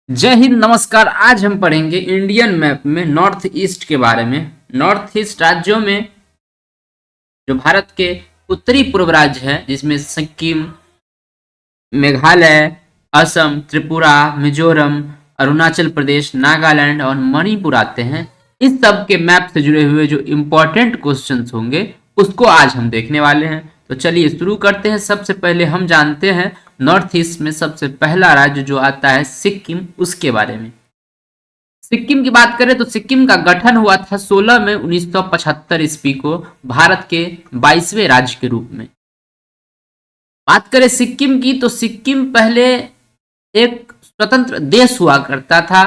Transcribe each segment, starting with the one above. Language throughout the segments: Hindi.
जय हिंद, नमस्कार। आज हम पढ़ेंगे इंडियन मैप में नॉर्थ ईस्ट के बारे में। नॉर्थ ईस्ट राज्यों में जो भारत के उत्तरी पूर्व राज्य है, जिसमें सिक्किम, मेघालय, असम, त्रिपुरा, मिजोरम, अरुणाचल प्रदेश, नागालैंड और मणिपुर आते हैं। इस सब के मैप से जुड़े हुए जो इम्पोर्टेंट क्वेश्चंस होंगे उसको आज हम देखने वाले हैं। तो चलिए शुरू करते हैं। सबसे पहले हम जानते हैं नॉर्थ ईस्ट में सबसे पहला राज्य जो आता है सिक्किम, उसके बारे में। सिक्किम की बात करें तो सिक्किम का गठन हुआ था 16 मई 1975 ईस्वी को भारत के 22वें राज्य के रूप में। बात करें सिक्किम की तो सिक्किम पहले एक स्वतंत्र देश हुआ करता था।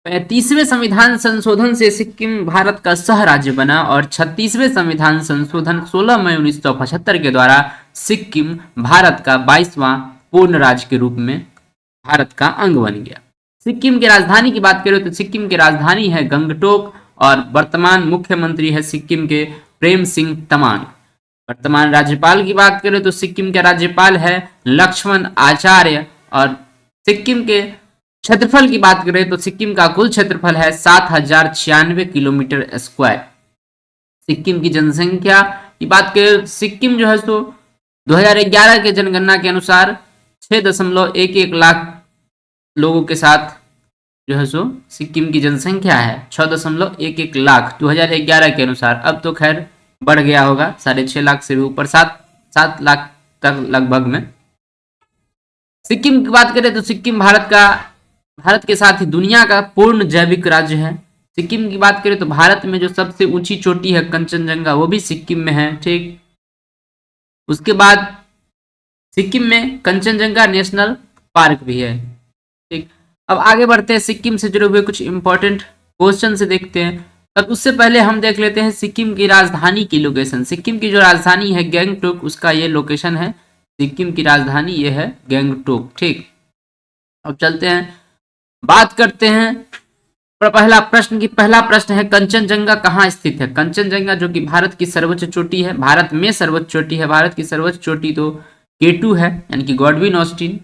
35वें संविधान संशोधन से सिक्किम भारत का सह राज्य बना और 36वें संविधान संशोधन 16 मई 1975 के द्वारा सिक्किम भारत का 22वां पूर्ण राज्य के रूप में भारत का अंग बन गया। सिक्किम की राजधानी की बात करें तो सिक्किम की राजधानी है गंगटोक और वर्तमान मुख्यमंत्री है सिक्किम के प्रेम सिंह तमांग। वर्तमान राज्यपाल की बात करें तो सिक्किम के राज्यपाल है लक्ष्मण आचार्य। और सिक्किम के क्षेत्रफल की बात करें तो सिक्किम का कुल क्षेत्रफल है 7096 किलोमीटर स्क्वायर। सिक्किम की जनसंख्या की बात करें, सिक्किम जो है सो 2011 के जनगणना के अनुसार 6.11 लाख लोगों के साथ जो है सो सिक्किम की जनसंख्या है 6.11 लाख 2011 के अनुसार। अब तो खैर बढ़ गया होगा, 6.5 लाख से भी ऊपर, 7 लाख तक लगभग में। सिक्किम की बात करें तो सिक्किम भारत के साथ ही दुनिया का पूर्ण जैविक राज्य है। सिक्किम की बात करें तो भारत में जो सबसे ऊंची चोटी है कंचनजंगा, वो भी सिक्किम में है। ठीक, उसके बाद सिक्किम में कंचनजंगा नेशनल पार्क भी है। ठीक, अब आगे बढ़ते हैं, सिक्किम से जुड़े हुए कुछ इंपॉर्टेंट क्वेश्चन से देखते हैं। तब उससे पहले हम देख लेते हैं सिक्किम की राजधानी की लोकेशन। सिक्किम की जो राजधानी है गैंगटोक, उसका ये लोकेशन है। सिक्किम की राजधानी ये है गैंगटोक। ठीक, अब चलते हैं, बात करते हैं पहला प्रश्न है कंचनजंगा कहाँ स्थित है। कंचनजंगा जो कि भारत की सर्वोच्च चोटी है, भारत में सर्वोच्च चोटी है। भारत की सर्वोच्च चोटी तो K2 है, यानी कि गॉडविन ऑस्टिन।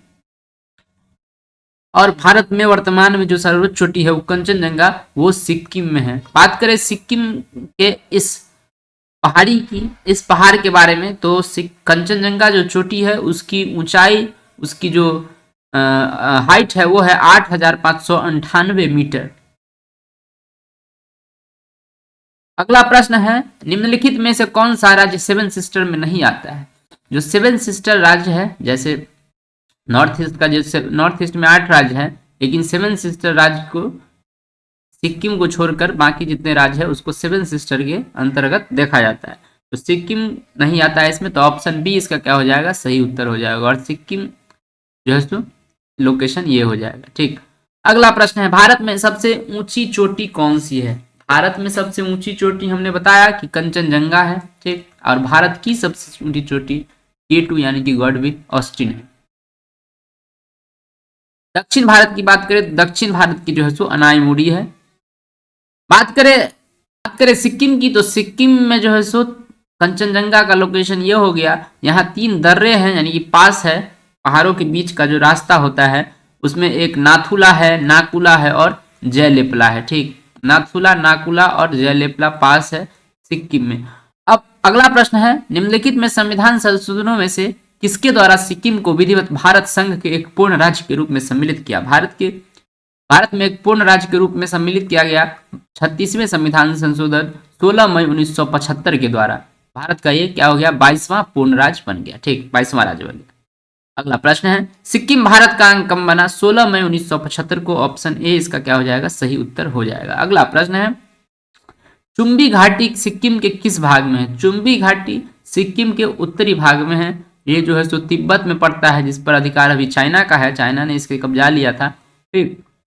और भारत में वर्तमान में जो सर्वोच्च चोटी है वो कंचनजंगा, वो सिक्किम में है। बात करें सिक्किम के इस पहाड़ के बारे में तो कंचनजंगा जो चोटी है उसकी ऊंचाई, उसकी जो हाइट है वो है 8598 मीटर। अगला प्रश्न है निम्नलिखित में से कौन सा राज्य सेवन सिस्टर में नहीं आता है। जो सेवन सिस्टर राज्य है, जैसे नॉर्थ ईस्ट में 8 राज्य है, लेकिन सेवन सिस्टर राज्य को सिक्किम को छोड़कर बाकी जितने राज्य है उसको सेवन सिस्टर के अंतर्गत देखा जाता है। तो सिक्किम नहीं आता है इसमें, तो ऑप्शन बी इसका क्या हो जाएगा, सही उत्तर हो जाएगा। और सिक्किम जो है तो लोकेशन ये हो जाएगा। ठीक, अगला प्रश्न है भारत में सबसे ऊंची चोटी कौन सी है। भारत में सबसे ऊंची चोटी हमने बताया कि कंचनजंगा है। ठीक, और भारत की सबसे ऊंची चोटी K2 यानी कि गॉडविन ऑस्टिन है। दक्षिण भारत की बात करें तो दक्षिण भारत की जो है सो अनाईमुड़ी है। बात करें सिक्किम की तो सिक्किम में जो है सो कंचनजंगा का लोकेशन ये हो गया, यहाँ 3 दर्रे हैं, यानी कि पास है, पहाड़ों के बीच का जो रास्ता होता है उसमें एक नाथुला है, नाकुला है और जयलेपला है। ठीक, नाथुला, नाकुला और जयलेपला पास है सिक्किम में। अब अगला प्रश्न है निम्नलिखित में संविधान संशोधनों में से किसके द्वारा सिक्किम को विधिवत भारत संघ के एक पूर्ण राज्य के रूप में सम्मिलित किया। भारत में एक पूर्ण राज्य के रूप में सम्मिलित किया गया 36वें संविधान संशोधन 16 मई 1975 के द्वारा। भारत का ये क्या हो गया, 22वां पूर्ण राज्य बन गया। ठीक, 22वां राज्य बन गया। अगला प्रश्न है सिक्किम भारत का अंग कब बना। 16 मई 1975 को। ऑप्शन ए इसका क्या हो जाएगा, सही उत्तर हो जाएगा। अगला प्रश्न है चुम्बी घाटी सिक्किम के किस भाग में है। चुम्बी घाटी सिक्किम के उत्तरी भाग में है। ये जो है सो तिब्बत में पड़ता है, जिस पर अधिकार अभी चाइना का है, चाइना ने इसके कब्जा लिया था। ठीक,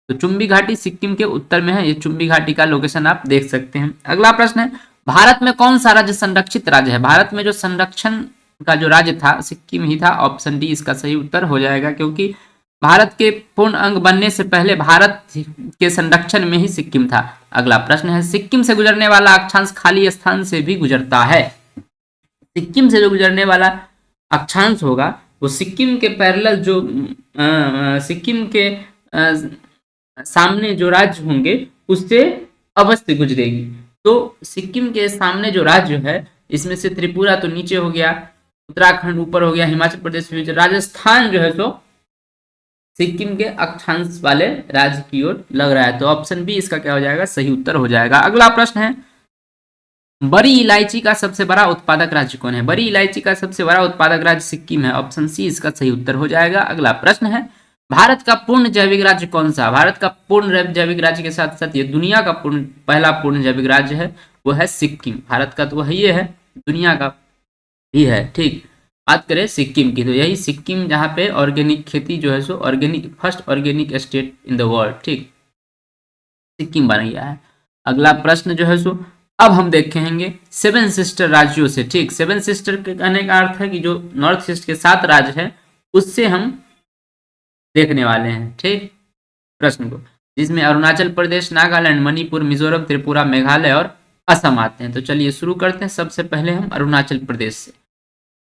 तो चुम्बी घाटी सिक्किम के उत्तर में है। ये चुम्बी घाटी का लोकेशन आप देख सकते हैं। अगला प्रश्न है भारत में कौन सा राज्य संरक्षित राज्य है। भारत में जो संरक्षण का जो राज्य था सिक्किम ही था। ऑप्शन डी इसका सही उत्तर हो जाएगा, क्योंकि भारत के पूर्ण अंग बनने से पहले भारत के संरक्षण में ही सिक्किम था। अगला प्रश्न है सिक्किम से गुजरने वाला अक्षांश खाली स्थान से भी गुजरता है। सिक्किम से जो गुजरने वाला अक्षांश होगा वो सिक्किम के पैरेलल जो सिक्किम के सामने जो राज्य होंगे उससे अवश्य गुजरेगी। तो सिक्किम के सामने जो राज्य है इसमें से त्रिपुरा तो नीचे हो गया, उत्तराखंड ऊपर हो गया, हिमाचल प्रदेश भी, राजस्थान जो है सो सिक्किम के अक्षांश वाले राज्य की ओर लग रहा है। तो ऑप्शन बी इसका क्या हो जाएगा, सही उत्तर हो जाएगा। अगला प्रश्न है, बड़ी इलायची का सबसे बड़ा उत्पादक राज्य कौन है? बड़ी इलायची का सबसे बड़ा उत्पादक राज्य सिक्किम है। ऑप्शन सी इसका सही उत्तर हो जाएगा। अगला प्रश्न है, भारत का पूर्ण जैविक राज्य कौन सा? भारत का पूर्ण जैविक राज्य के साथ साथ ये दुनिया का पहला पूर्ण जैविक राज्य है, वो है सिक्किम। भारत का तो वही है, दुनिया का भी है। ठीक, बात करें सिक्किम की तो यही सिक्किम जहाँ पे ऑर्गेनिक खेती जो है सो organic first organic state in the world, ठीक, सिक्किम बन गया है। अगला प्रश्न जो है सो अब हम देखेंगे सेवन सिस्टर राज्यों से। ठीक, सेवन सिस्टर के कहने का अर्थ है कि जो नॉर्थ ईस्ट के 7 राज्य है उससे हम देखने वाले हैं, ठीक, प्रश्न को, जिसमें अरुणाचल प्रदेश, नागालैंड, मणिपुर, मिजोरम, त्रिपुरा, मेघालय और असम आते हैं। तो चलिए शुरू करते हैं। सबसे पहले हम अरुणाचल प्रदेश से।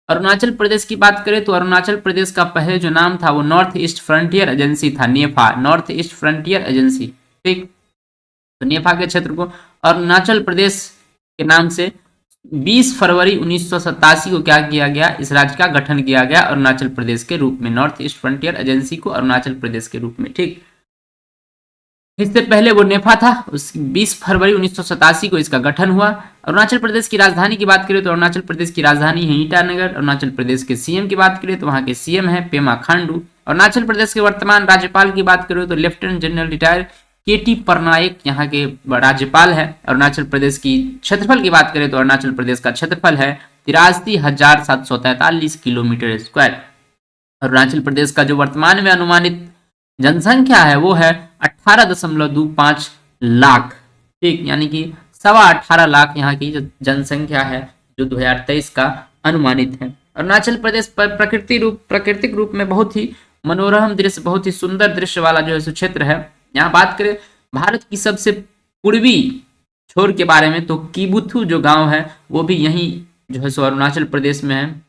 अरुणाचल प्रदेश की बात करें तो अरुणाचल प्रदेश का पहले जो नाम था वो नॉर्थ ईस्ट फ्रंटियर एजेंसी था, नेफा, नॉर्थ ईस्ट फ्रंटियर एजेंसी। ठीक, तो नेफा के क्षेत्र को अरुणाचल प्रदेश के नाम से 20 फरवरी 1987 को क्या किया गया, इस राज्य का गठन किया गया अरुणाचल प्रदेश के रूप में, नॉर्थ ईस्ट फ्रंटियर एजेंसी को अरुणाचल प्रदेश के रूप में। ठीक, इससे पहले वो नेफा था, उस 20 फरवरी 1987 को इसका गठन हुआ। अरुणाचल प्रदेश की राजधानी की बात करें तो अरुणाचल प्रदेश की राजधानी है ईटानगर। अरुणाचल प्रदेश के सीएम की बात करें तो वहां के सीएम है पेमा खांडू। अरुणाचल प्रदेश के वर्तमान राज्यपाल की बात करें तो लेफ्टिनेंट जनरल रिटायर केटी परनायक यहाँ के राज्यपाल है। अरुणाचल प्रदेश की क्षेत्रफल की बात करें तो अरुणाचल प्रदेश का क्षेत्रफल है 83,743 किलोमीटर स्क्वायर। अरुणाचल प्रदेश का जो वर्तमान में अनुमानित जनसंख्या है वो है 18.25 लाख। ठीक, यानी कि 18.25 लाख यहाँ की जनसंख्या है जो 2023 का अनुमानित है। अरुणाचल प्रदेश पर प्राकृतिक रूप में बहुत ही मनोरम दृश्य, बहुत ही सुंदर दृश्य वाला जो है क्षेत्र है। यहाँ बात करें भारत की सबसे पूर्वी छोर के बारे में तो कीबुथु जो गांव है वो भी यही जो है सो अरुणाचल प्रदेश में है।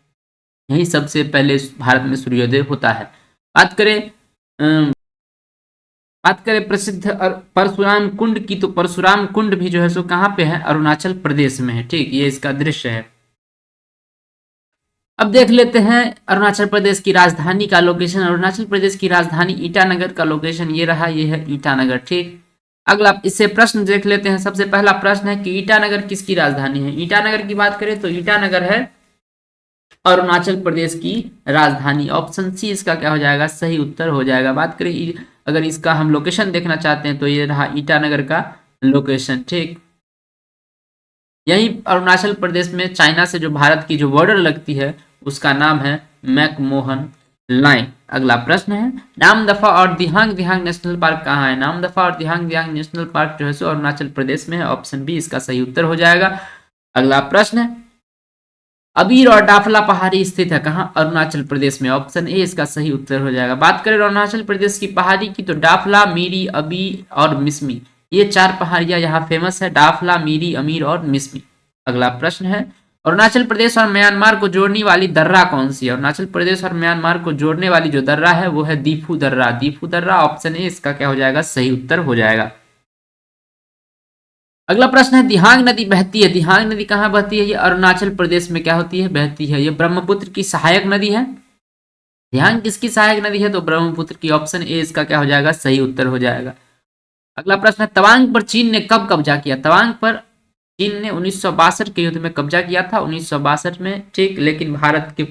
यही सबसे पहले भारत में सूर्योदय होता है। बात करें प्रसिद्ध परशुराम कुंड की तो परशुराम कुंड भी जो है सो कहाँ पे है, अरुणाचल प्रदेश में है। ठीक, ये इसका दृश्य है। अब देख लेते हैं अरुणाचल प्रदेश की राजधानी का लोकेशन। अरुणाचल प्रदेश की राजधानी ईटानगर का लोकेशन ये रहा, ये है ईटानगर। ठीक, अगला इससे प्रश्न देख लेते हैं। सबसे पहला प्रश्न है कि ईटानगर किसकी राजधानी है? ईटानगर की बात करें तो ईटानगर है अरुणाचल प्रदेश की राजधानी। ऑप्शन सी इसका क्या हो जाएगा, सही उत्तर हो जाएगा। बात करें अगर इसका हम लोकेशन देखना चाहते हैं तो ये रहा ईटानगर का लोकेशन। ठीक, यही अरुणाचल प्रदेश में चाइना से जो भारत की जो बॉर्डर लगती है उसका नाम है मैकमोहन लाइन। अगला प्रश्न है, नामदफा और दिहांग दिहांग नेशनल पार्क कहाँ है? नामदफा और दिहांग दिहांग नेशनल पार्क जो है सो अरुणाचल प्रदेश में है। ऑप्शन बी इसका सही उत्तर हो जाएगा। अगला प्रश्न है, अबीर और डाफला पहाड़ी स्थित है कहाँ? अरुणाचल प्रदेश में। ऑप्शन ए इसका सही उत्तर हो जाएगा। बात करें अरुणाचल प्रदेश की पहाड़ी की तो डाफला, मीरी, अबीर और मिसमी, ये 4 पहाड़ियां यहाँ फेमस है, डाफला, मीरी, अमीर और मिसमी। अगला प्रश्न है, अरुणाचल प्रदेश और म्यांमार को जोड़ने वाली दर्रा कौन सी है? अरुणाचल प्रदेश और म्यांमार को जोड़ने वाली जो दर्रा है वो है दीफू दर्रा। दीफू दर्रा, ऑप्शन ए इसका क्या हो जाएगा, सही उत्तर हो जाएगा। अगला प्रश्न है, दिहांग नदी बहती है, दिहांग नदी कहाँ बहती है? ये अरुणाचल प्रदेश में क्या होती है, बहती है। ये ब्रह्मपुत्र की सहायक नदी है। दिहांग किसकी सहायक नदी है? तो ब्रह्मपुत्र की। ऑप्शन ए इसका क्या हो जाएगा, सही उत्तर हो जाएगा। अगला प्रश्न है, तवांग पर चीन ने कब कब्जा किया? तवांग पर चीन ने 1962 के युद्ध में कब्जा किया था, 1962 में। ठीक, लेकिन भारत के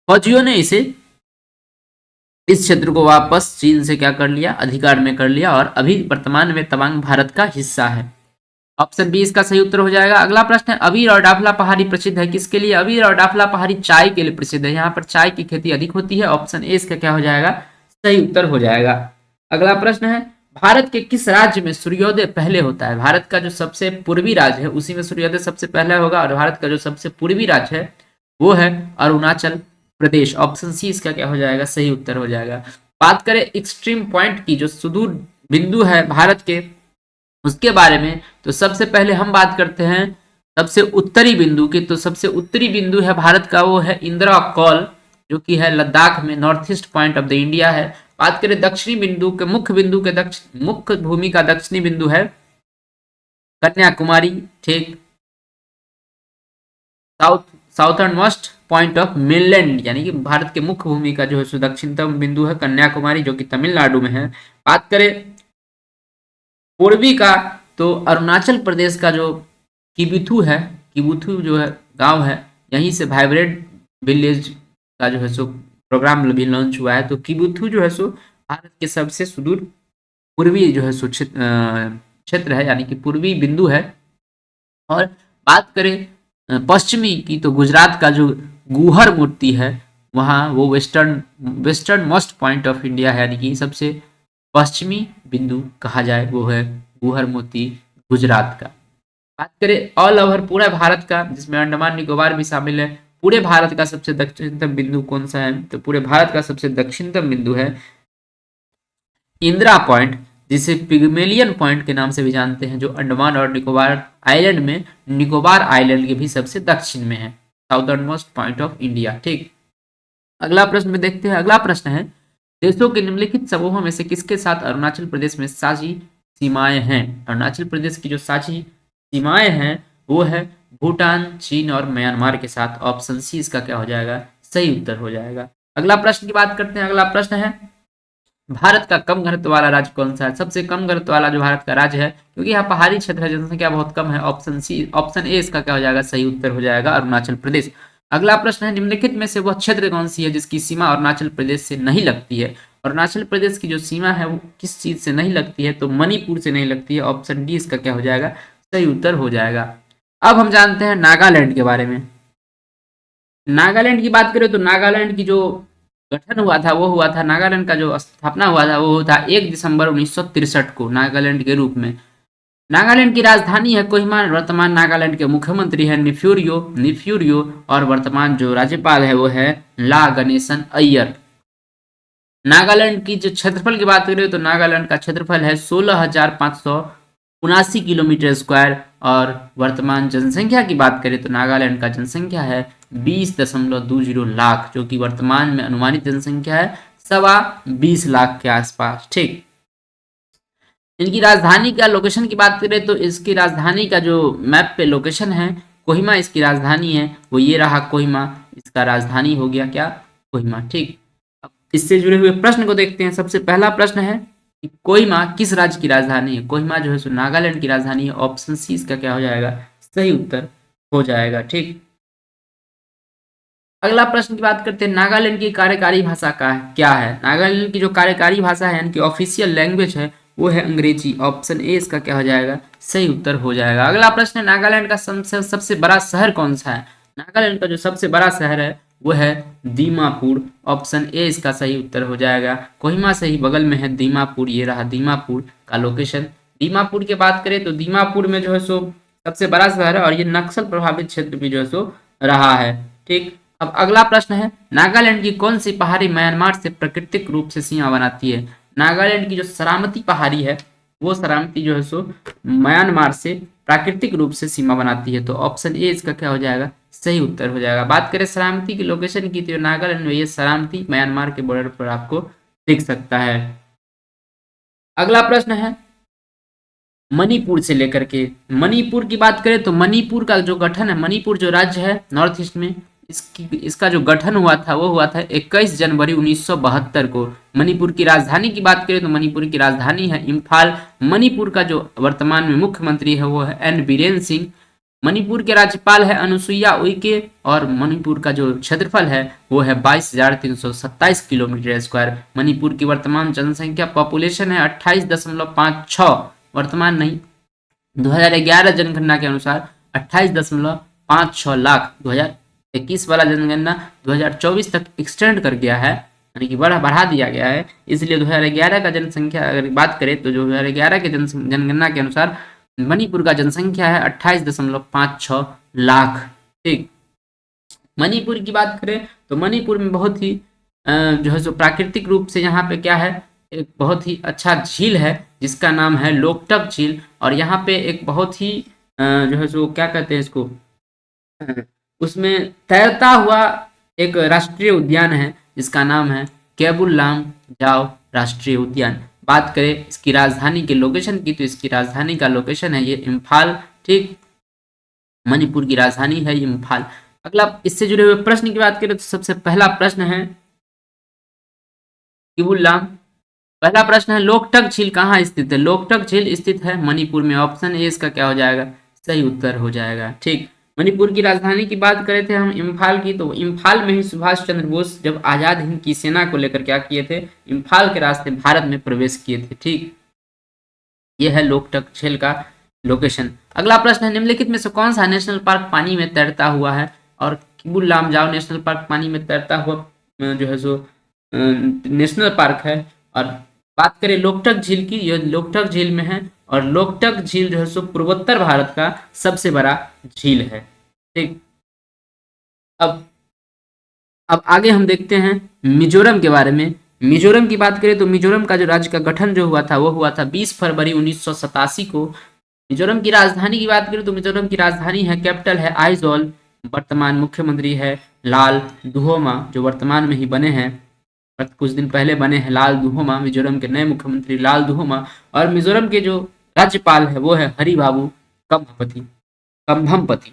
फौजियों ने इस क्षेत्र को वापस चीन से क्या कर लिया, अधिकार में कर लिया, और अभी वर्तमान में तवांग भारत का हिस्सा है। ऑप्शन बी इसका सही उत्तर हो जाएगा। अगला प्रश्न है, अबीर और डाफला पहाड़ी प्रसिद्ध है किसके लिए? अबीर और डाफला पहाड़ी चाय के लिए प्रसिद्ध है, यहाँ पर चाय की खेती अधिक होती है। ऑप्शन ए इसका क्या हो जाएगा, सही उत्तर हो जाएगा। अगला प्रश्न है, भारत के किस राज्य में सूर्योदय पहले होता है? भारत का जो सबसे पूर्वी राज्य है उसी में सूर्योदय सबसे पहले होगा, और भारत का जो सबसे पूर्वी राज्य है वो है अरुणाचल प्रदेश। ऑप्शन सी इसका क्या हो जाएगा, सही उत्तर हो जाएगा। बात करें एक्सट्रीम पॉइंट की, जो सुदूर बिंदु है भारत के, उसके बारे में, तो सबसे पहले हम बात करते हैं सबसे उत्तरी बिंदु की। तो सबसे उत्तरी बिंदु है भारत का वो है इंदिरा कॉल जो कि है लद्दाख में, north east point of the India है। बात करें दक्षिणी बिंदु के, मुख्य बिंदु के मुख्य भूमि का दक्षिणी बिंदु है कन्याकुमारी, ठीक। South southern most point of mainland, यानी कि भारत के मुख्य भूमि का जो है सो दक्षिणतम बिंदु है कन्याकुमारी, जो कि तमिलनाडु में है। बात करें पूर्वी का, तो अरुणाचल प्रदेश का जो किबुथु है, किबुथु जो है गांव है, यहीं से वाइब्रेंट विलेज का जो है सो प्रोग्राम भी लॉन्च हुआ है। तो किबुथु जो है सो भारत के सबसे सुदूर पूर्वी जो है सो क्षेत्र है, यानी कि पूर्वी बिंदु है। और बात करें पश्चिमी की, तो गुजरात का जो गुहर मूर्ति है वहाँ, वो western most point of India है, यानी कि सबसे पश्चिमी बिंदु कहा जाए वो है गुहर मूर्ति गुजरात का। बात करें ऑल ओवर पूरे भारत का, जिसमें अंडमान निकोबार भी शामिल है, पूरे भारत का सबसे दक्षिणतम बिंदु कौन सा है? तो पूरे भारत का सबसे दक्षिणतम बिंदु है इंदिरा पॉइंट, जिसे पिग्मेलियन पॉइंट के नाम से भी जानते हैं, जो अंडमान और निकोबार आइलैंड में, निकोबार आइलैंड के भी सबसे दक्षिण में है, southern most point of India, ठीक। अगला प्रश्न में देखते हैं। अगला प्रश्न है, देशों के निम्नलिखित समूहों में से किसके साथ अरुणाचल प्रदेश में साझी सीमाएं हैं? अरुणाचल प्रदेश की जो साझी सीमाएं हैं वो है भूटान, चीन और म्यांमार के साथ। ऑप्शन सी इसका क्या हो जाएगा? सही उत्तर हो जाएगा। अगला प्रश्न की बात करते हैं। अगला प्रश्न है, भारत का कम घनत्व वाला राज्य कौन सा है? सबसे कम घनत्व वाला जो भारत का राज्य है, क्योंकि यहाँ पहाड़ी क्षेत्र है, जनसंख्या बहुत कम है, ऑप्शन सी, ऑप्शन ए इसका क्या हो जाएगा? सही उत्तर हो जाएगा, अरुणाचल प्रदेश। अगला प्रश्न है, निम्नलिखित में से वह क्षेत्र कौन सी है जिसकी सीमा अरुणाचल प्रदेश से नहीं लगती है? अरुणाचल प्रदेश की जो सीमा है वो किस चीज से नहीं लगती है? तो मणिपुर से नहीं लगती है, ऑप्शन डी इसका क्या हो जाएगा? सही उत्तर हो जाएगा। अब हम जानते हैं नागालैंड के बारे में। नागालैंड की बात करें तो नागालैंड की जो गठन हुआ था वो हुआ था, नागालैंड का जो स्थापना हुआ था वो था 1 दिसंबर 1963 को, नागालैंड के रूप में। नागालैंड की राजधानी है कोहिमा। वर्तमान नागालैंड के मुख्यमंत्री है निफ्यूरियो और वर्तमान जो राज्यपाल है वो है ला गणेशन अय्यर। नागालैंड की जो क्षेत्रफल की बात करें तो नागालैंड का क्षेत्रफल है 16,579 किलोमीटर स्क्वायर, और वर्तमान जनसंख्या की बात करें तो नागालैंड का जनसंख्या है 20.20 लाख, जो कि वर्तमान में अनुमानित जनसंख्या है 20 लाख के आसपास, ठीक। इनकी राजधानी का लोकेशन की बात करें तो इसकी राजधानी का जो मैप पे लोकेशन है, कोहिमा इसकी राजधानी है, वो ये रहा कोहिमा, इसका राजधानी हो गया क्या? कोहिमा, ठीक। अब इससे जुड़े हुए प्रश्न को देखते हैं। सबसे पहला प्रश्न है कि कोहिमा किस राज्य की राजधानी है? कोहिमा जो है सो नागालैंड की राजधानी है, ऑप्शन सी इसका क्या हो जाएगा? सही उत्तर हो जाएगा, ठीक। अगला प्रश्न की बात करते हैं, नागालैंड की कार्यकारी भाषा का क्या है? नागालैंड की जो कार्यकारी भाषा है, यानी कि ऑफिशियल लैंग्वेज है, वो है अंग्रेजी, ऑप्शन ए इसका क्या हो जाएगा? सही उत्तर हो जाएगा। अगला प्रश्न है, नागालैंड का सबसे बड़ा शहर कौन सा है? नागालैंड का जो सबसे बड़ा शहर है वो है दीमापुर, ऑप्शन ए इसका सही उत्तर हो जाएगा। कोहिमा से ही बगल में है दीमापुर, ये रहा दीमापुर का लोकेशन। दीमापुर की बात करें तो दीमापुर में जो है सो सबसे बड़ा शहर है, और ये नक्सल प्रभावित क्षेत्र भी जो है सो रहा है, ठीक। अब अगला प्रश्न है, नागालैंड की कौन सी पहाड़ी म्यांमार से प्राकृतिक रूप से सीमा बनाती है? नागालैंड की जो सरामती पहाड़ी है, वो सरामती जो है सो म्यांमार से प्राकृतिक रूप से सीमा बनाती है, तो ऑप्शन ए इसका क्या हो जाएगा? सही उत्तर हो जाएगा। बात करें सरामती की लोकेशन की, तो नागालैंड में ये सरामती म्यांमार के बॉर्डर पर आपको दिख सकता है। अगला प्रश्न है मणिपुर से लेकर के, मणिपुर की बात करें तो मणिपुर का जो गठन है, मणिपुर जो राज्य है नॉर्थ ईस्ट में, इसका जो गठन हुआ था वो हुआ था 21 जनवरी 1972 को। मणिपुर की राजधानी की बात करें तो मणिपुर की राजधानी है इम्फाल। मणिपुर का जो वर्तमान में मुख्यमंत्री है वो है एन बीरेन सिंह। मणिपुर के राज्यपाल है अनुसुईया उइके, और मणिपुर का जो क्षेत्रफल है वो है 22,327 किलोमीटर स्क्वायर। मणिपुर की वर्तमान जनसंख्या पॉपुलेशन है 28.56, वर्तमान नहीं 2011 जनगणना के अनुसार 28.56 लाख। 2021 वाला जनगणना 2024 तक एक्सटेंड कर गया है, यानी कि बढ़ा दिया गया है, इसलिए 2011 का जनसंख्या अगर बात करें तो जो 2011 के जनगणना के अनुसार मणिपुर का जनसंख्या है 28.56 लाख, ठीक। मणिपुर की बात करें तो मणिपुर में बहुत ही जो है सो प्राकृतिक रूप से यहाँ पे क्या है, एक बहुत ही अच्छा झील है जिसका नाम है लोकटक झील, और यहाँ पे एक बहुत ही जो है सो क्या कहते हैं इसको, उसमें तैरता हुआ एक राष्ट्रीय उद्यान है जिसका नाम है केबुल लामजाओ राष्ट्रीय उद्यान। बात करें इसकी राजधानी के लोकेशन की, तो इसकी राजधानी का लोकेशन है ये इम्फाल। ठीक, मणिपुर की राजधानी है इम्फाल। अगला इससे जुड़े हुए प्रश्न की बात करें तो सबसे पहला प्रश्न है केबुल लाम। पहला प्रश्न है लोकटक झील कहाँ स्थित है? लोकटक झील स्थित है मणिपुर में। ऑप्शन ए इसका क्या हो जाएगा? सही उत्तर हो जाएगा। ठीक, मणिपुर की राजधानी की बात करे थे हम इम्फाल की, तो इम्फाल में ही सुभाष चंद्र बोस जब आजाद हिंद की सेना को लेकर क्या किए थे? इम्फाल के रास्ते भारत में प्रवेश किए थे। ठीक, यह है लोकटक झील का लोकेशन। अगला प्रश्न है निम्नलिखित में से कौन सा नेशनल पार्क पानी में तैरता हुआ है? और केबुल लामजाओ नेशनल पार्क पानी में तैरता हुआ जो है सो नेशनल पार्क है। और बात करें लोकटक झील की, यह लोकटक झील में है और लोकटक झील जो है सो पूर्वोत्तर भारत का सबसे बड़ा झील है। ठीक, अब आगे हम देखते हैं मिजोरम के बारे में। मिजोरम की बात करें तो मिजोरम का जो राज्य का गठन जो हुआ था वो हुआ था 20 फरवरी 1987 को। मिजोरम की राजधानी की बात करें तो मिजोरम की राजधानी है, कैपिटल है आइजोल। वर्तमान मुख्यमंत्री है लाल दुहोमा, जो वर्तमान में ही बने हैं, कुछ दिन पहले बने हैं लाल दुहोमा, मिजोरम के नए मुख्यमंत्री लाल दुहोमा। और मिजोरम के जो राज्यपाल है वो है हरिबाबू कंभमपति कंभमपति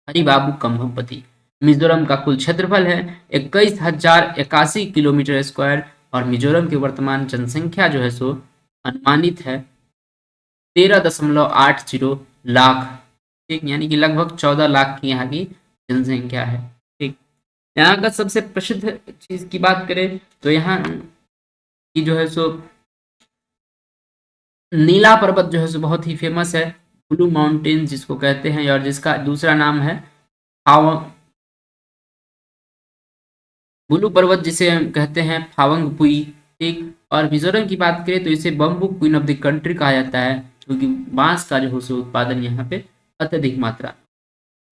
हरिबाबू कंभमपति। मिजोरम का कुल क्षेत्रफल है 21,081 किलोमीटर स्क्वायर और मिजोरम की वर्तमान जनसंख्या जो है सो अनुमानित है 13.80 लाख। ठीक, यानी कि लगभग 14 लाख की यहाँ की जनसंख्या है। ठीक, यहाँ का सबसे प्रसिद्ध चीज की बात करें तो यहाँ की जो है सो नीला पर्वत जो है सो बहुत ही फेमस है, ब्लू माउंटेन जिसको कहते हैं, और जिसका दूसरा नाम है ब्लू पर्वत जिसे हम कहते हैं फावंग पुई। ठीक, और मिजोरम की बात करें तो इसे bamboo queen of the country कहा जाता है क्योंकि बांस का जो है सो उत्पादन यहाँ पे अत्यधिक मात्रा।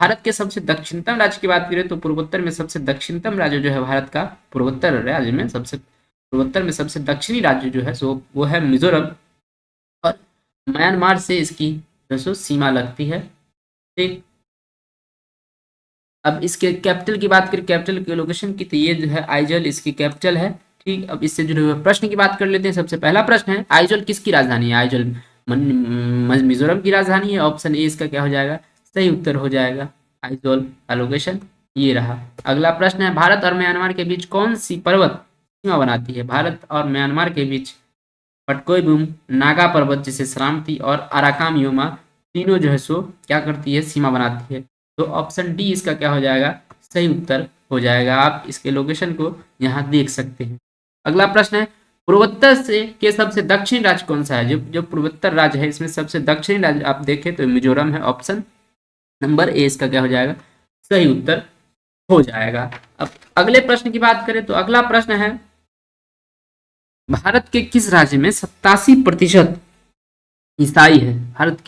भारत के सबसे दक्षिणतम राज्य की बात करें तो पूर्वोत्तर में सबसे दक्षिणतम राज्य जो है भारत का, पूर्वोत्तर राज्य में सबसे दक्षिणी राज्य जो है सो वो है मिजोरम। और म्यांमार से इसकी जो है सो सीमा लगती है। ठीक, अब इसके कैपिटल की बात करें, कैपिटल के लोकेशन की, तो ये जो है आइजल इसकी कैपिटल है। ठीक, अब इससे जुड़े हुए प्रश्न की बात कर लेते हैं। सबसे पहला प्रश्न है आइजल किसकी राजधानी है? आइजल मिजोरम की राजधानी है। ऑप्शन ए इसका क्या हो जाएगा? सही उत्तर हो जाएगा। आइजोल का लोकेशन ये रहा। अगला प्रश्न है भारत और म्यांमार के बीच कौन सी पर्वत सीमा बनाती है? भारत और म्यांमार के बीच पटकोई नागा पर्वत जिसे सलामती और अराकाम योमा तीनों जो है सो क्या करती है? सीमा बनाती है। तो ऑप्शन डी इसका क्या हो जाएगा? सही उत्तर हो जाएगा। आप इसके लोकेशन को यहाँ देख सकते हैं। अगला प्रश्न है पूर्वोत्तर से के सबसे दक्षिणी राज्य कौन सा है? जो पूर्वोत्तर राज्य है इसमें सबसे दक्षिणी राज्य आप देखें तो मिजोरम है। ऑप्शन नंबर ए इसका क्या हो जाएगा? सही उत्तर हो जाएगा। अब अगले प्रश्न की बात करें तो अगला प्रश्न है भारत के किस राज्य में 87% ईसाई है? भारत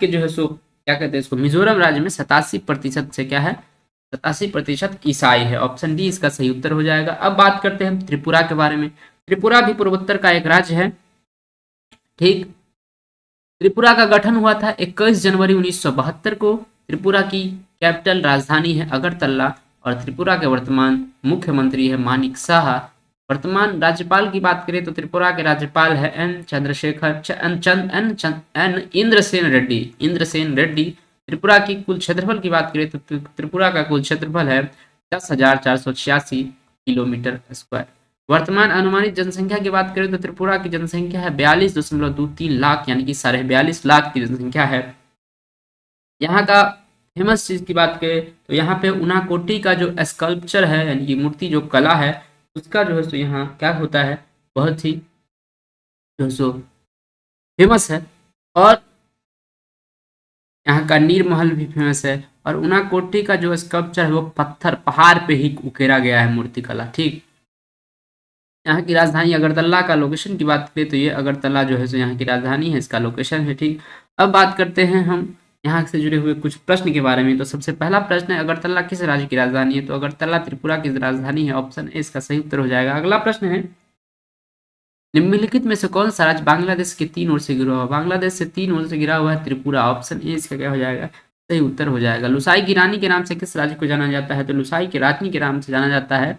के जो है सो क्या कहते हैं इसको, मिजोरम राज्य में 87% से क्या है? 87% ईसाई है। ऑप्शन डी इसका सही उत्तर हो जाएगा। अब बात करते हैं त्रिपुरा के बारे में। त्रिपुरा भी पूर्वोत्तर का एक राज्य है। ठीक, त्रिपुरा का गठन हुआ था 21 जनवरी 1972 को। त्रिपुरा की कैपिटल राजधानी है अगरतला और त्रिपुरा के वर्तमान मुख्यमंत्री है मानिक साहा। वर्तमान राज्यपाल की बात करें तो त्रिपुरा के राज्यपाल है इंद्रसेन रेड्डी। त्रिपुरा की कुल क्षेत्रफल की बात करें तो त्रिपुरा का कुल क्षेत्रफल है 10,486 किलोमीटर स्क्वायर। वर्तमान अनुमानित जनसंख्या की बात करें तो त्रिपुरा की जनसंख्या है 42.23 लाख, यानी कि 42.5 लाख की जनसंख्या है। यहाँ का फेमस चीज की बात करें तो यहाँ पे उनाकोटी का जो स्कल्पचर है, यानी कि मूर्ति जो कला है, उसका जो है सो यहाँ क्या होता है, बहुत ही जो सो फेमस है। और यहाँ का नीर महल भी फेमस है। और उनाकोटी का जो स्कल्पचर है वो पहाड़ पे ही उकेरा गया है मूर्ति कला। ठीक, यहाँ की राजधानी अगरतला का लोकेशन की बात करें तो ये अगरतला जो है सो यहाँ की राजधानी है, इसका लोकेशन है। ठीक, अब बात करते हैं हम यहाँ से जुड़े हुए कुछ प्रश्न के बारे में। तो सबसे पहला प्रश्न है अगरतला किस राज्य की राजधानी है? तो अगरतला त्रिपुरा की राजधानी है। ऑप्शन ए इसका सही उत्तर हो जाएगा। अगला प्रश्न है निम्नलिखित में से कौन सा राज्य बांग्लादेश के 3 ओर से घिरा हुआ? बांग्लादेश से 3 ओर से घिरा हुआ है त्रिपुरा। ऑप्शन ए इसका क्या हो जाएगा? सही उत्तर हो जाएगा। लुसाई की रानी के नाम से किस राज्य को जाना जाता है? तो लुसाई की रानी के नाम से जाना जाता है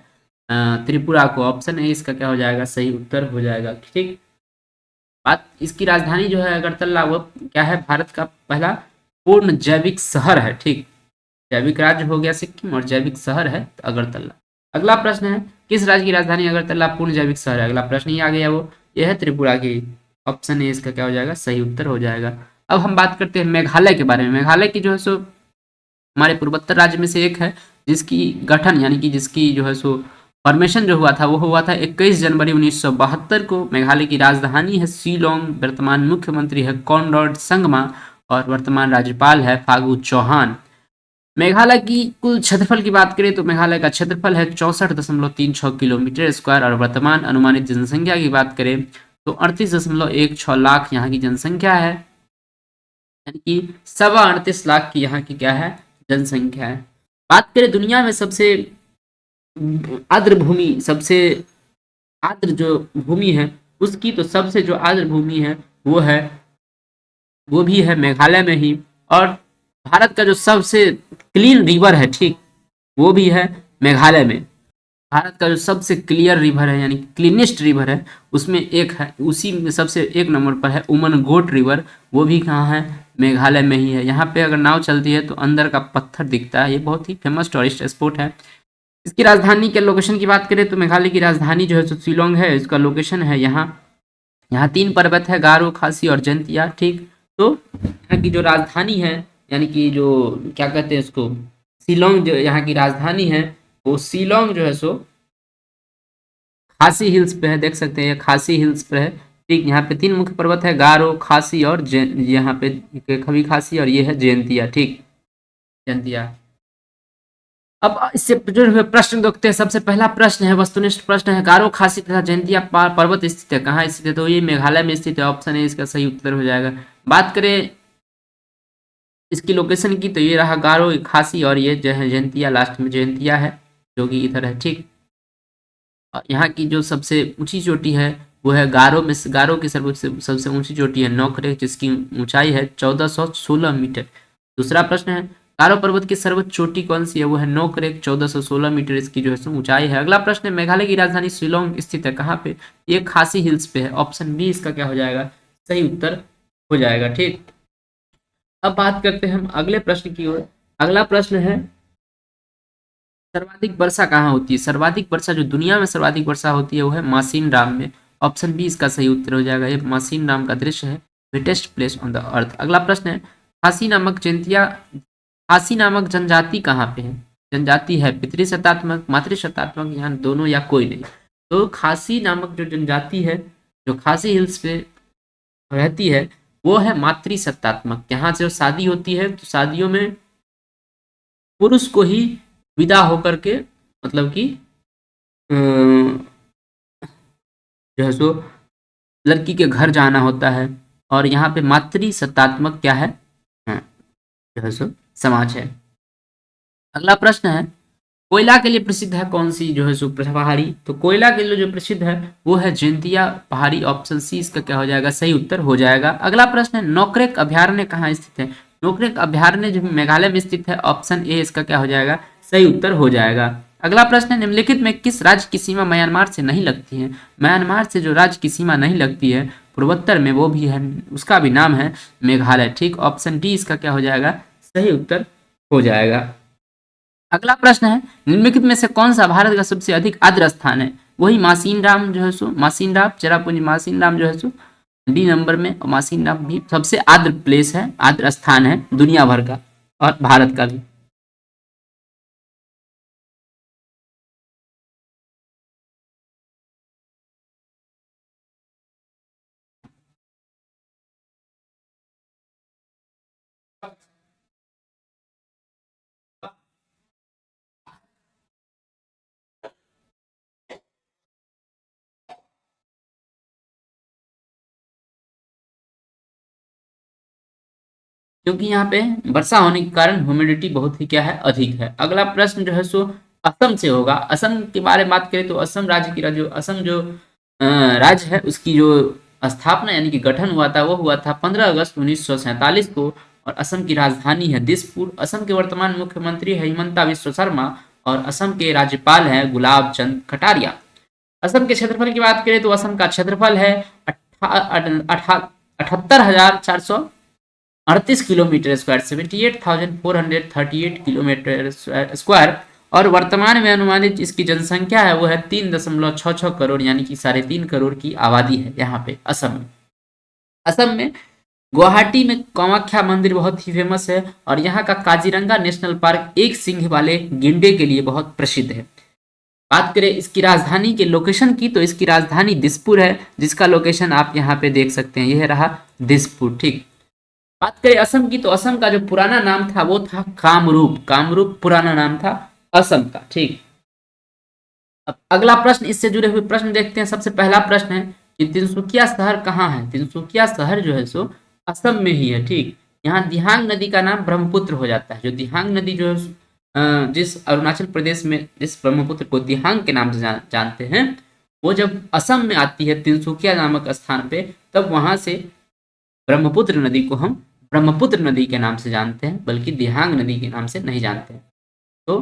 त्रिपुरा को। ऑप्शन ए इसका क्या हो जाएगा? सही उत्तर हो जाएगा। ठीक, बात इसकी राजधानी जो है अगरतला, वो क्या है? भारत का पहला पूर्ण जैविक शहर है। ठीक, जैविक राज्य हो गया सिक्किम और जैविक शहर है तो अगरतला। अगला प्रश्न है, किस राज्य की राजधानी अगरतला पूर्ण जैविक शहर है? अगला प्रश्न ही आ गया, वो ये है त्रिपुरा की। ऑप्शन ए इसका क्या हो जाएगा? सही उत्तर हो जाएगा। अब हम बात करते हैं मेघालय के बारे में। मेघालय की जो है सो हमारे पूर्वोत्तर राज्य में से एक है, जिसकी गठन यानी कि जिसकी जो है सो फॉर्मेशन जो हुआ था वो हुआ था 21 जनवरी 1972 को। मेघालय की राजधानी है शिलोंग। वर्तमान मुख्यमंत्री है कॉनराड संगमा और वर्तमान राज्यपाल है फागू चौहान। मेघालय की कुल क्षेत्रफल की बात करें तो मेघालय का क्षेत्रफल है 64.36 किलोमीटर स्क्वायर और वर्तमान अनुमानित जनसंख्या की बात करें तो 38.16 लाख यहाँ की जनसंख्या है, यानी कि 38.25 लाख की यहाँ की क्या है? जनसंख्या है। बात करें दुनिया में सबसे आर्द्र भूमि, सबसे आर्द्र जो भूमि है उसकी, तो सबसे जो आर्द्र भूमि है वो है, वो भी है मेघालय में ही। और भारत का जो सबसे क्लीन रिवर है, ठीक, वो भी है मेघालय में। भारत का जो सबसे क्लियर रिवर है यानी क्लीनेस्ट रिवर है उसमें एक है, उसी में सबसे एक नंबर पर है उमन गोट रिवर। वो भी कहाँ है? मेघालय में ही है। यहाँ पे अगर नाव चलती है तो अंदर का पत्थर दिखता है। ये बहुत ही फेमस टूरिस्ट स्पॉट है। इसकी राजधानी के लोकेशन की बात करें तो मेघालय की राजधानी जो है सो शिलोंग है। इसका लोकेशन है यहाँ। यहाँ 3 पर्वत है, गारो, खासी और जयंतिया। ठीक, तो यहाँ की जो राजधानी है यानी कि जो क्या कहते हैं उसको, शिलोंग जो यहाँ की राजधानी है, वो शिलोंग जो है सो खासी हिल्स पे है। देख सकते हैं ये खासी हिल्स पे है। ठीक, यहाँ पे 3 मुख्य पर्वत है, गारो, खासी और यहाँ पे खबी खासी और ये है जयंतिया। ठीक, जयंतिया। अब इससे जुड़े हुए प्रश्न देखते हैं। सबसे पहला प्रश्न है, वस्तुनिष्ठ प्रश्न है, गारो, खासी तथा जयंतिया पर्वत स्थित है कहाँ स्थित है? तो ये मेघालय में स्थित है। ऑप्शन है इसका सही उत्तर हो जाएगा। बात करें इसकी लोकेशन की तो ये रहा गारो, खासी और ये जो है जयंतिया, लास्ट में जयंतिया है जो कि इधर है। ठीक, और यहाँ की जो सबसे ऊंची चोटी है वो है गारो में, गारो की सर्वोच्च सबसे ऊंची चोटी है नौकरेक, जिसकी ऊंचाई है 1416 मीटर। दूसरा प्रश्न है, गारो पर्वत की सर्वोच्च चोटी कौन सी है? वो है नौकरेक, 1416 मीटर इसकी जो है ऊंचाई है। अगला प्रश्न है, मेघालय की राजधानी शिलोंग स्थित है कहाँ पे? ये खासी हिल्स पे है। ऑप्शन बी इसका क्या हो जाएगा? सही उत्तर हो जाएगा। ठीक, अब बात करते हैं हम अगले प्रश्न की ओर। अगला प्रश्न है, सर्वाधिक वर्षा कहाँ होती है? सर्वाधिक वर्षा जो दुनिया में सर्वाधिक वर्षा होती है वो है मासिन राम में। ऑप्शन बी इसका सही उत्तर हो जाएगा। ये मासिन राम का दृश्य है, विटेस्ट प्लेस ऑन द अर्थ। अगला प्रश्न है, खासी नामक जयंतिया, खासी नामक जनजाति कहाँ पे है? जनजाति है पितृसत्तात्मक, मातृसत्तात्मक, यहाँ दोनों या कोई नहीं। तो खासी नामक जो जनजाति है जो खासी हिल्स पे रहती है वो है मातृसत्तात्मक। यहाँ से शादी होती है तो शादियों में पुरुष को ही विदा होकर के, मतलब कि जो है सो लड़की के घर जाना होता है। और यहाँ पे मातृ सत्तात्मक क्या है? हाँ, जो है सो समाज है। अगला प्रश्न है, कोयला के लिए प्रसिद्ध है कौन सी जो है सो पहाड़ी? तो कोयला के लिए जो प्रसिद्ध है वो है जयंतिया पहाड़ी। ऑप्शन सी इसका क्या हो जाएगा? सही उत्तर हो जाएगा। अगला प्रश्न है, नोकरेक अभ्यारण्य कहाँ स्थित है? नोकरेक अभ्यारण्य जो मेघालय में स्थित है। ऑप्शन ए इसका क्या हो जाएगा? सही उत्तर हो जाएगा। अगला प्रश्न है, निम्नलिखित में किस राज्य की सीमा म्यांमार से नहीं लगती है? म्यांमार से जो राज्य की सीमा नहीं लगती है पूर्वोत्तर में, वो भी है, उसका भी नाम है मेघालय। ठीक, ऑप्शन डी इसका क्या हो जाएगा? सही उत्तर हो जाएगा। अगला प्रश्न है, निम्नलिखित में से कौन सा भारत का सबसे अधिक आर्द्र स्थान है? वही मासीन राम जो है सो, मासीन राम, चेरापूंजी मासीन राम जो है सो डी नंबर में, और मासीन राम भी सबसे आर्द्र प्लेस है, आर्द्र स्थान है दुनिया भर का और भारत का भी। क्योंकि यहाँ पे वर्षा होने के कारण ह्यूमिडिटी बहुत ही क्या है? अधिक है। अगला प्रश्न जो है सो असम से होगा। असम के बारे में बात करें तो असम राज्य की जो असम जो राज्य है उसकी जो स्थापना यानी कि गठन हुआ था वो हुआ था 15 अगस्त 1947 को। और असम की राजधानी है दिसपुर। असम के वर्तमान मुख्यमंत्री है हिमंता बिस्वा शर्मा और असम के राज्यपाल हैं गुलाब चंद कटारिया। असम के क्षेत्रफल की बात करें तो असम का क्षेत्रफल है 78,438 किलोमीटर स्क्वायर, 78,438 किलोमीटर स्क्वायर। और वर्तमान में अनुमानित इसकी जनसंख्या है वो है 3.66 करोड़, यानी कि 3.5 करोड़ की आबादी है यहाँ पे असम में। असम में गुवाहाटी में कामाख्या मंदिर बहुत ही फेमस है और यहाँ का काजीरंगा नेशनल पार्क एक सिंह वाले गेंडे के लिए बहुत प्रसिद्ध है। बात करें इसकी राजधानी के लोकेशन की तो इसकी राजधानी दिसपुर है, जिसका लोकेशन आप यहाँ पे देख सकते हैं, यह रहा दिसपुर। ठीक, बात करें असम की तो असम का जो पुराना नाम था वो था कामरूप। कामरूप पुराना नाम था असम का। ठीक, अब अगला प्रश्न, इससे जुड़े हुए प्रश्न देखते हैं। सबसे पहला प्रश्न है कि तिनसुकिया शहर कहाँ है। तिनसुकिया शहर जो है सो असम में ही है। ठीक, यहाँ दिहांग नदी का नाम ब्रह्मपुत्र हो जाता है। जो दिहांग नदी जो है जिस अरुणाचल प्रदेश में जिस ब्रह्मपुत्र को दिहांग के नाम से जानते हैं, वो जब असम में आती है तिनसुकिया नामक स्थान पे, तब वहां से ब्रह्मपुत्र नदी को हम ब्रह्मपुत्र नदी के नाम से जानते हैं, बल्कि दिहांग नदी के नाम से नहीं जानते हैं। तो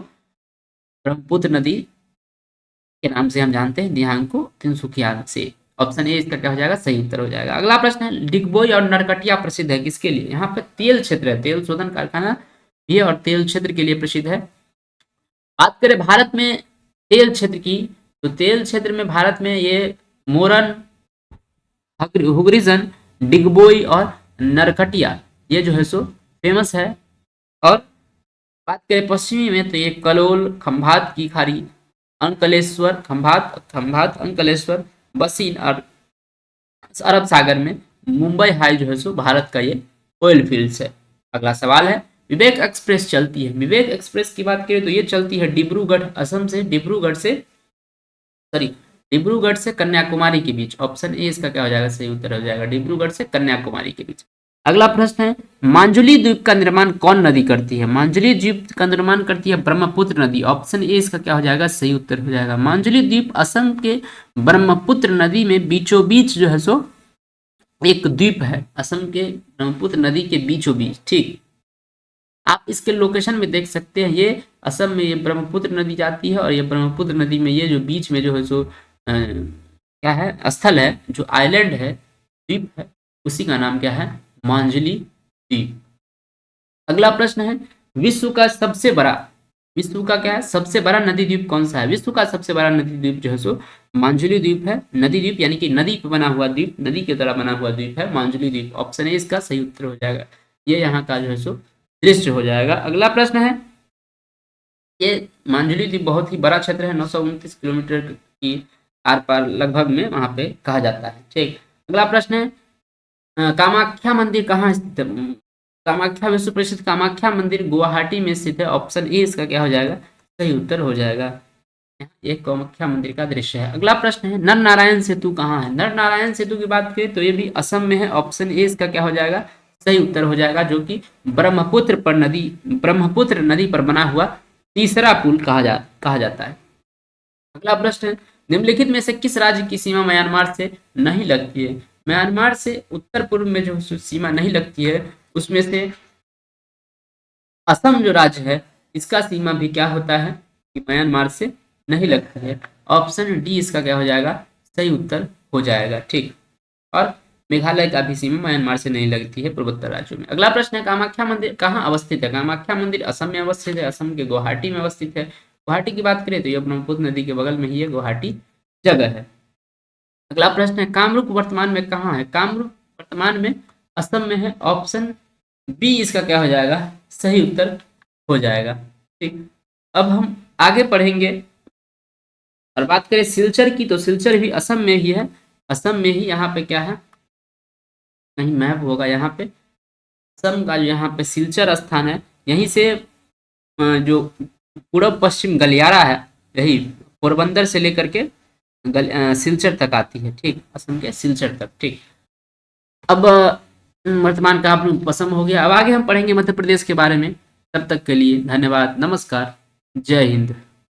ब्रह्मपुत्र नदी के नाम से हम जानते हैं दिहांग को तिनसुकिया से। ऑप्शन ए इसका क्या हो जाएगा, सही उत्तर हो जाएगा। अगला प्रश्न है डिगबोई और नरकटिया प्रसिद्ध है किसके लिए। यहाँ पे तेल क्षेत्र है, तेल शोधन कारखाना भी और तेल क्षेत्र के लिए प्रसिद्ध है। बात करें भारत में तेल क्षेत्र की तो तेल क्षेत्र में भारत में ये मोरन, हुगरीजन, डिगबोई और नरकटिया ये जो है सो फेमस है। और बात करें पश्चिमी में तो ये कलोल, खंभात की खाड़ी, अंकलेश्वर, खंभात अंकलेश्वर, बसीन और अरब सागर में मुंबई हाई जो है सो भारत का ये ऑयल फील्ड्स है। अगला सवाल है विवेक एक्सप्रेस चलती है। विवेक एक्सप्रेस की बात करें तो ये चलती है डिब्रूगढ़ असम से, डिब्रूगढ़ से कन्याकुमारी के बीच। ऑप्शन ए इसका क्या हो जाएगा, सही उत्तर हो जाएगा, डिब्रूगढ़ से कन्याकुमारी के बीच। अगला प्रश्न है मांजुली द्वीप का निर्माण कौन नदी करती है। मांजुली द्वीप का निर्माण करती है ब्रह्मपुत्र नदी। ऑप्शन ए इसका क्या हो जाएगा, सही उत्तर हो जाएगा। मांजुली द्वीप असम के ब्रह्मपुत्र नदी में बीचों बीच जो है सो एक द्वीप है, असम के ब्रह्मपुत्र नदी के बीचों बीच। ठीक, आप इसके लोकेशन में देख सकते हैं, ये असम में ये ब्रह्मपुत्र नदी जाती है और ये ब्रह्मपुत्र नदी में ये जो बीच में जो है सो क्या है, स्थल है, जो आइलैंड है, द्वीप है, उसी का नाम क्या है, मांजुली द्वीप। अगला प्रश्न है विश्व का क्या है, सबसे बड़ा नदी द्वीप कौन सा है। विश्व का सबसे बड़ा नदी द्वीप जो है सो मांजुली द्वीप है। नदी द्वीप यानी कि नदी पे बना हुआ द्वीप, नदी के द्वारा बना हुआ द्वीप है मांजुली द्वीप। ऑप्शन ए इसका सही उत्तर हो जाएगा, ये यहाँ का जो है सो दृश्य हो जाएगा। अगला प्रश्न है ये मांजुली द्वीप बहुत ही बड़ा क्षेत्र है, 929 किलोमीटर की आर पार लगभग में वहां पे कहा जाता है। ठीक, अगला प्रश्न है कामाख्या मंदिर कहाँ स्थित है। कामाख्या विश्व प्रसिद्ध कामाख्या मंदिर गुवाहाटी में स्थित है। ऑप्शन ए इसका क्या हो जाएगा, सही उत्तर हो जाएगा। ये कामाख्या मंदिर का दृश्य है। अगला प्रश्न है नर नारायण सेतु कहाँ है। नर नारायण सेतु की बात करें तो ये भी असम में है। ऑप्शन ए इसका क्या हो जाएगा, सही उत्तर हो जाएगा, जो कि ब्रह्मपुत्र नदी पर बना हुआ तीसरा पुल कहा जाता है। अगला प्रश्न है निम्नलिखित में से किस राज्य की सीमा म्यांमार से नहीं लगती है। म्यांमार से उत्तर पूर्व में जो सीमा नहीं लगती है उसमें से असम जो राज्य है इसका सीमा भी क्या होता है कि म्यांमार से नहीं लगती है। ऑप्शन डी इसका क्या हो जाएगा, सही उत्तर हो जाएगा। ठीक, और मेघालय का भी सीमा म्यांमार से नहीं लगती है पूर्वोत्तर राज्यों में। अगला प्रश्न है कामाख्या मंदिर कहाँ अवस्थित है। कामाख्या मंदिर असम में अवस्थित है, असम के गुवाहाटी में अवस्थित है। गुवाहाटी की बात करें तो यह ब्रह्मपुत्र नदी के बगल में ही है गुवाहाटी जगह है। अगला प्रश्न है कामरूप वर्तमान में कहाँ है। कामरूप वर्तमान में असम में है। ऑप्शन बी इसका क्या हो जाएगा, सही उत्तर हो जाएगा। ठीक, अब हम आगे पढ़ेंगे और बात करें सिलचर की तो सिलचर भी असम में ही है। असम में ही यहाँ पे क्या है, नहीं मैप होगा यहाँ पे, असम का जो यहाँ पे सिलचर स्थान है, यहीं से जो पूर्व पश्चिम गलियारा है, यही पोरबंदर से लेकर के सिलचर तक आती है। ठीक, असम के सिलचर तक। ठीक, अब वर्तमान का आप लोग पसंद हो गया। अब आगे हम पढ़ेंगे मध्य प्रदेश के बारे में। तब तक के लिए धन्यवाद, नमस्कार, जय हिंद।